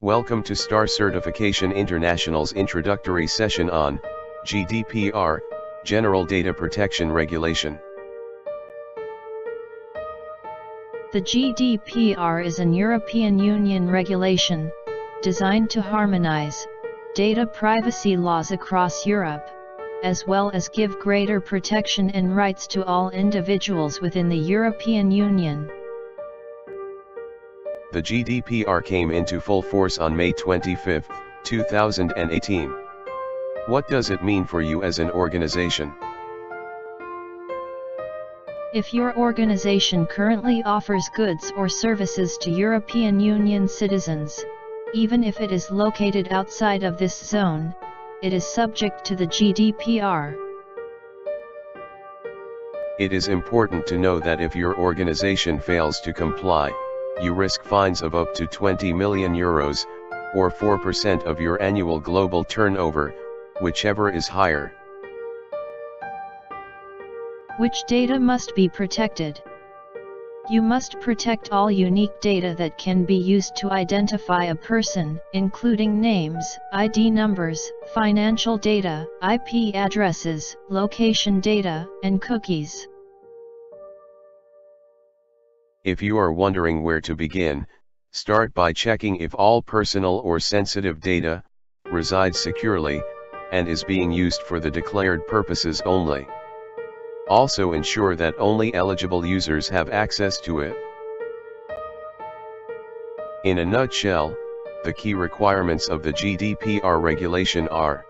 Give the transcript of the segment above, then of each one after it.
Welcome to STAR Certification International's introductory session on GDPR, General Data Protection Regulation. The GDPR is an European Union regulation, designed to harmonize data privacy laws across Europe, as well as give greater protection and rights to all individuals within the European Union. The GDPR came into full force on May 25, 2018. What does it mean for you as an organization? If your organization currently offers goods or services to European Union citizens, even if it is located outside of this zone, it is subject to the GDPR. It is important to know that if your organization fails to comply, you risk fines of up to 20 million euros, or 4% of your annual global turnover, whichever is higher. Which data must be protected? You must protect all unique data that can be used to identify a person, including names, ID numbers, financial data, IP addresses, location data, and cookies. If you are wondering where to begin, start by checking if all personal or sensitive data resides securely and is being used for the declared purposes only. Also ensure that only eligible users have access to it. In a nutshell, the key requirements of the GDPR regulation are: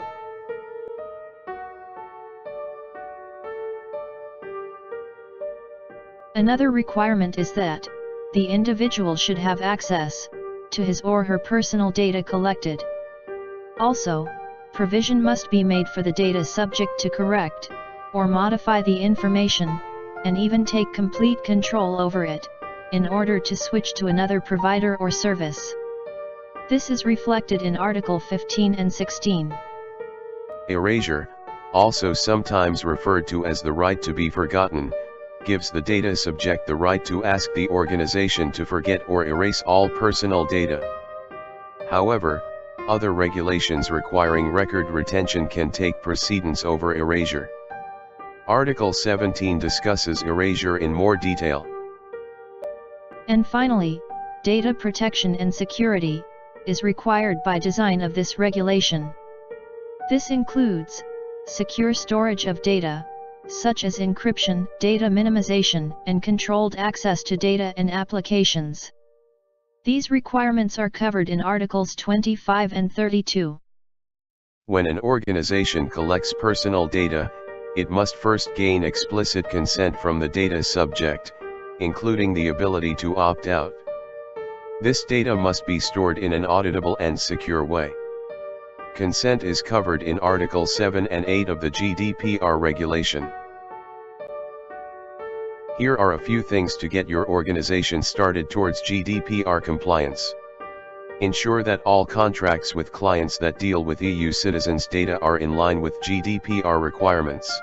Another requirement is that the individual should have access to his or her personal data collected. Also, provision must be made for the data subject to correct or modify the information, and even take complete control over it, in order to switch to another provider or service. This is reflected in Article 15 and 16. Erasure, also sometimes referred to as the right to be forgotten, gives the data subject the right to ask the organization to forget or erase all personal data. However, other regulations requiring record retention can take precedence over erasure. Article 17 discusses erasure in more detail. And finally, data protection and security is required by design of this regulation. This includes secure storage of data, such as encryption, data minimization, and controlled access to data and applications. These requirements are covered in Articles 25 and 32. When an organization collects personal data, it must first gain explicit consent from the data subject, including the ability to opt out. This data must be stored in an auditable and secure way. Consent is covered in Articles 7 and 8 of the GDPR regulation. Here are a few things to get your organization started towards GDPR compliance. Ensure that all contracts with clients that deal with EU citizens' data are in line with GDPR requirements.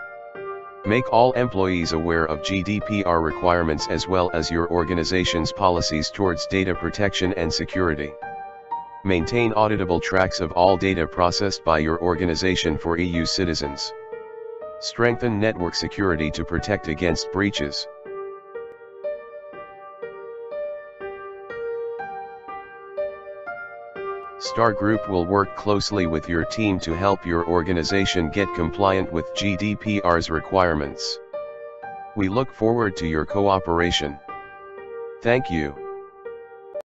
Make all employees aware of GDPR requirements as well as your organization's policies towards data protection and security. Maintain auditable tracks of all data processed by your organization for EU citizens. Strengthen network security to protect against breaches. STAR Group will work closely with your team to help your organization get compliant with GDPR's requirements. We look forward to your cooperation. Thank you.